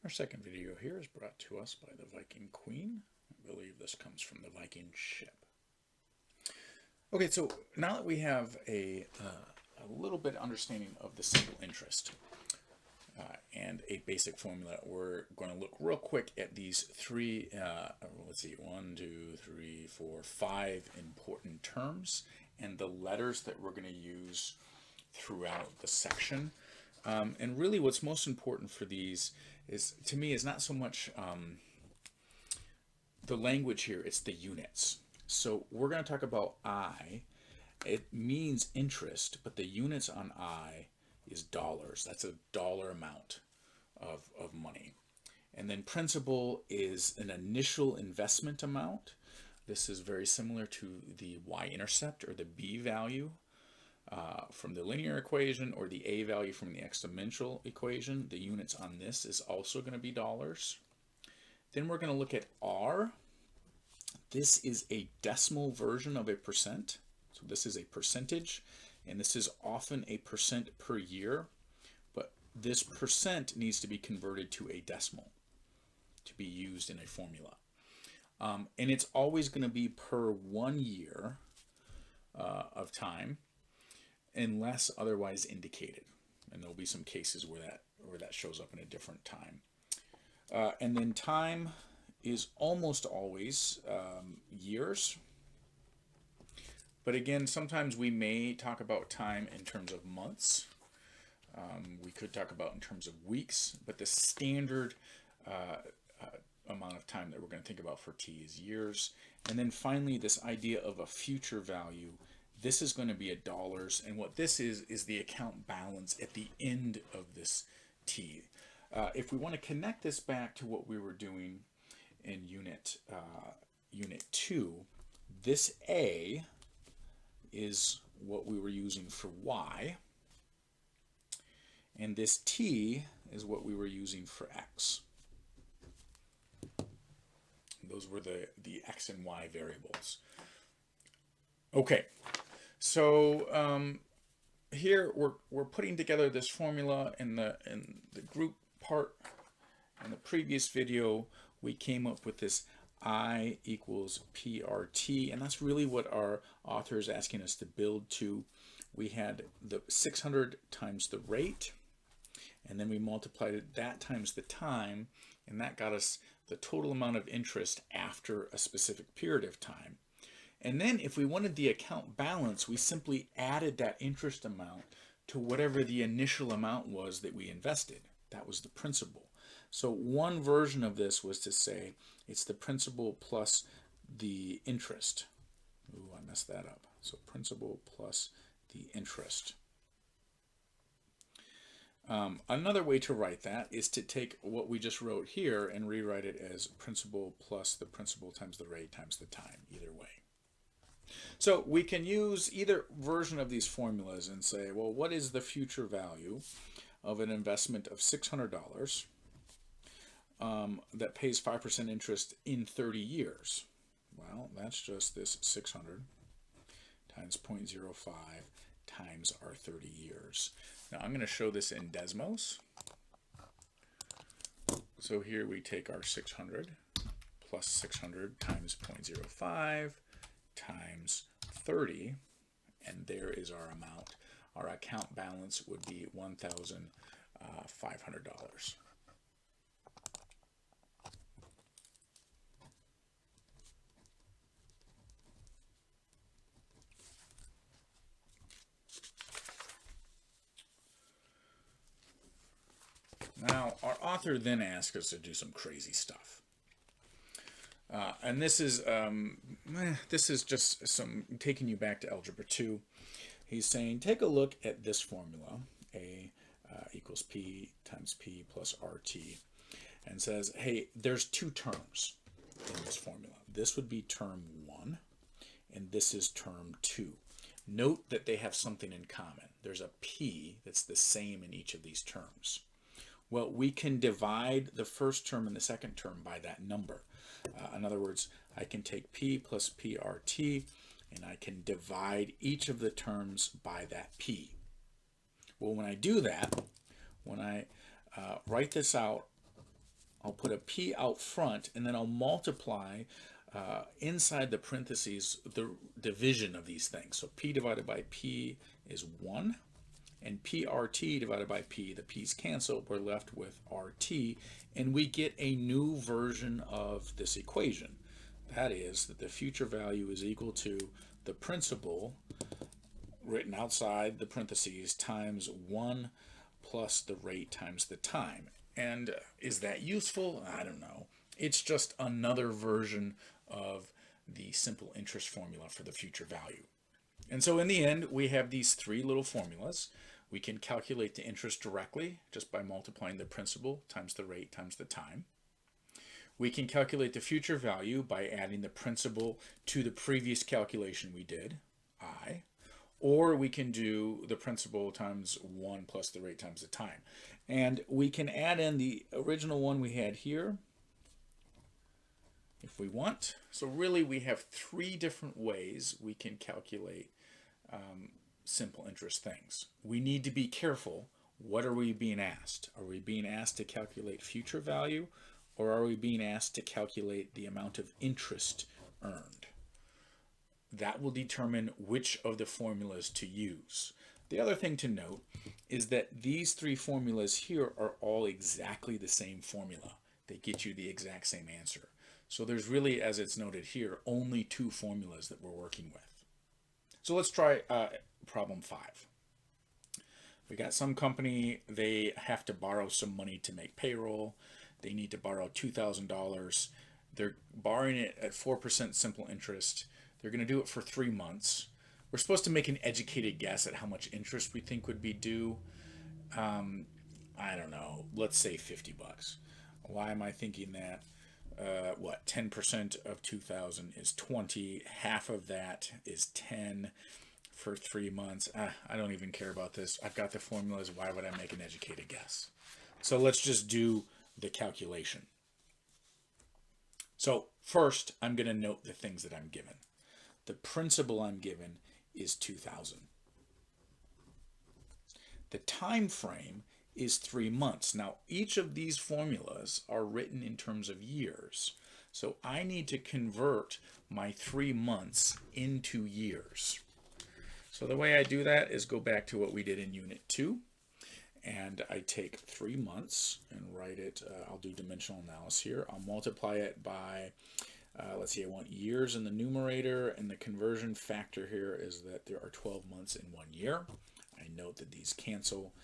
Our second video here is brought to us by the Viking Queen. I believe this comes from the Viking ship. Okay, so now that we have a little bit understanding of the simple interest and a basic formula, we're going to look real quick at these three, let's see, 1, 2, 3, 4, 5 important terms and the letters that we're going to use throughout the section. And really what's most important for these is, to me, is not so much the language here, it's the units. So we're going to talk about I. It means interest, but the units on I is dollars. That's a dollar amount of money. And then principal is an initial investment amount. This is very similar to the y-intercept or the b value from the linear equation, or the a value from the exponential equation. The units on this is also going to be dollars. Then we're going to look at r. This is a decimal version of a percent. So this is a percentage, and this is often a percent per year, but this percent needs to be converted to a decimal to be used in a formula. And it's always going to be per 1 year of time, unless otherwise indicated. And there'll be some cases where that shows up in a different time. And then time is almost always years. But again, sometimes we may talk about time in terms of months. We could talk about in terms of weeks, but the standard amount of time that we're going to think about for t is years. And then finally, this idea of a future value. This is going to be a dollars, and what this is the account balance at the end of this t. If we want to connect this back to what we were doing in unit 2, this a is what we were using for y, and this t is what we were using for x. Those were the x and y variables. Okay, so here we're putting together this formula in the group part. In the previous video, we came up with this I equals PRT, and that's really what our author is asking us to build to. We had the 600 times the rate, and then we multiplied that times the time, and that got us the total amount of interest after a specific period of time. And then if we wanted the account balance, we simply added that interest amount to whatever the initial amount was that we invested. That was the principal. So one version of this was to say it's the principal plus the interest. Ooh, I messed that up. So principal plus the interest. Another way to write that is to take what we just wrote here and rewrite it as principal plus the principal times the rate times the time, either way. So we can use either version of these formulas and say, well, what is the future value of an investment of $600 that pays 5% interest in 30 years? Well, that's just this 600 times 0.05 times our 30 years. Now I'm going to show this in Desmos. So here we take our 600 plus 600 times 0.05 times 30, and there is our amount. Our account balance would be $1,500. Now, our author then asks us to do some crazy stuff. And this is just some taking you back to Algebra 2. He's saying, take a look at this formula, A equals P times P plus RT, and says, hey, there's two terms in this formula. This would be term 1, and this is term 2. Note that they have something in common. There's a P that's the same in each of these terms. Well, we can divide the first term and the second term by that number. In other words, I can take P plus PRT, and I can divide each of the terms by that P. Well, when I do that, when I write this out I'll put a P out front, and then I'll multiply inside the parentheses the division of these things. So P divided by P is 1, and PRT divided by P, the P's cancel, we're left with RT, and we get a new version of this equation. That is that the future value is equal to the principal written outside the parentheses times 1 plus the rate times the time. And is that useful? I don't know. It's just another version of the simple interest formula for the future value. And so in the end, we have these three little formulas. We can calculate the interest directly just by multiplying the principal times the rate times the time. We can calculate the future value by adding the principal to the previous calculation we did, I. Or we can do the principal times 1 plus the rate times the time. And we can add in the original one we had here if we want. So really we have three different ways we can calculate simple interest things. We need to be careful. What are we being asked? Are we being asked to calculate future value, or are we being asked to calculate the amount of interest earned? That will determine which of the formulas to use. The other thing to note is that these three formulas here are all exactly the same formula. They get you the exact same answer. So there's really, as it's noted here, only two formulas that we're working with. So let's try problem 5. We got some company, they have to borrow some money to make payroll. They need to borrow $2,000. They're borrowing it at 4% simple interest. They're going to do it for 3 months. We're supposed to make an educated guess at how much interest we think would be due. I don't know, let's say 50 bucks. Why am I thinking that? 10% of 2,000 is 20. Half of that is 10 for 3 months. I don't even care about this. I've got the formulas. Why would I make an educated guess? So let's just do the calculation. So first, I'm going to note the things that I'm given. The principal I'm given is 2,000. The time frame is 3 months. Now, each of these formulas are written in terms of years. So I need to convert my 3 months into years. So the way I do that is go back to what we did in Unit 2. And I take 3 months and write it. I'll do dimensional analysis here. I'll multiply it by, let's see, I want years in the numerator, and the conversion factor here is that there are 12 months in 1 year. I note that these cancel.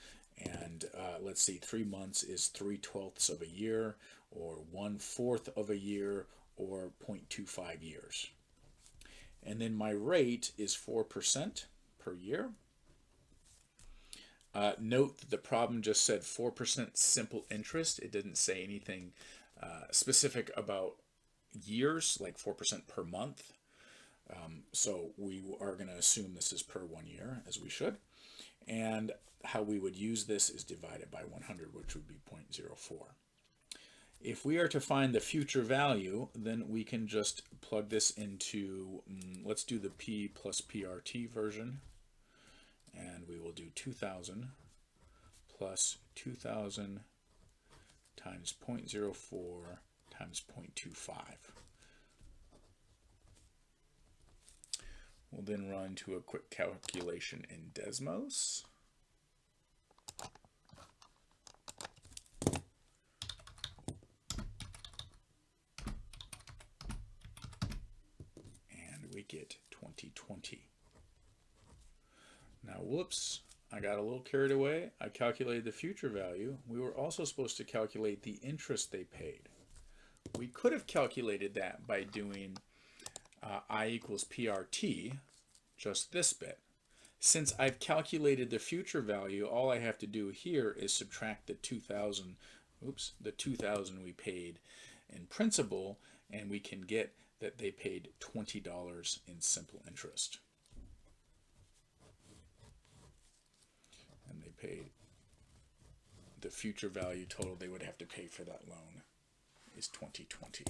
And let's see, 3 months is 3/12 of a year, or 1/4 of a year, or 0.25 years. And then my rate is 4% per year. Note that the problem just said 4% simple interest. It didn't say anything specific about years, like 4% per month. So we are going to assume this is per 1 year, as we should. And how we would use this is divided by 100, which would be 0.04. If we are to find the future value, then we can just plug this into, let's do the P plus PRT version. And we will do 2,000 plus 2,000 times 0.04 times 0.25. We'll then run to a quick calculation in Desmos. And we get 2020. Now, whoops, I got a little carried away. I calculated the future value. We were also supposed to calculate the interest they paid. We could have calculated that by doing I equals PRT, just this bit. Since I've calculated the future value, all I have to do here is subtract the 2,000, the 2,000 we paid in principal, and we can get that they paid $20 in simple interest. And they paid the future value total they would have to pay for that loan is 2020.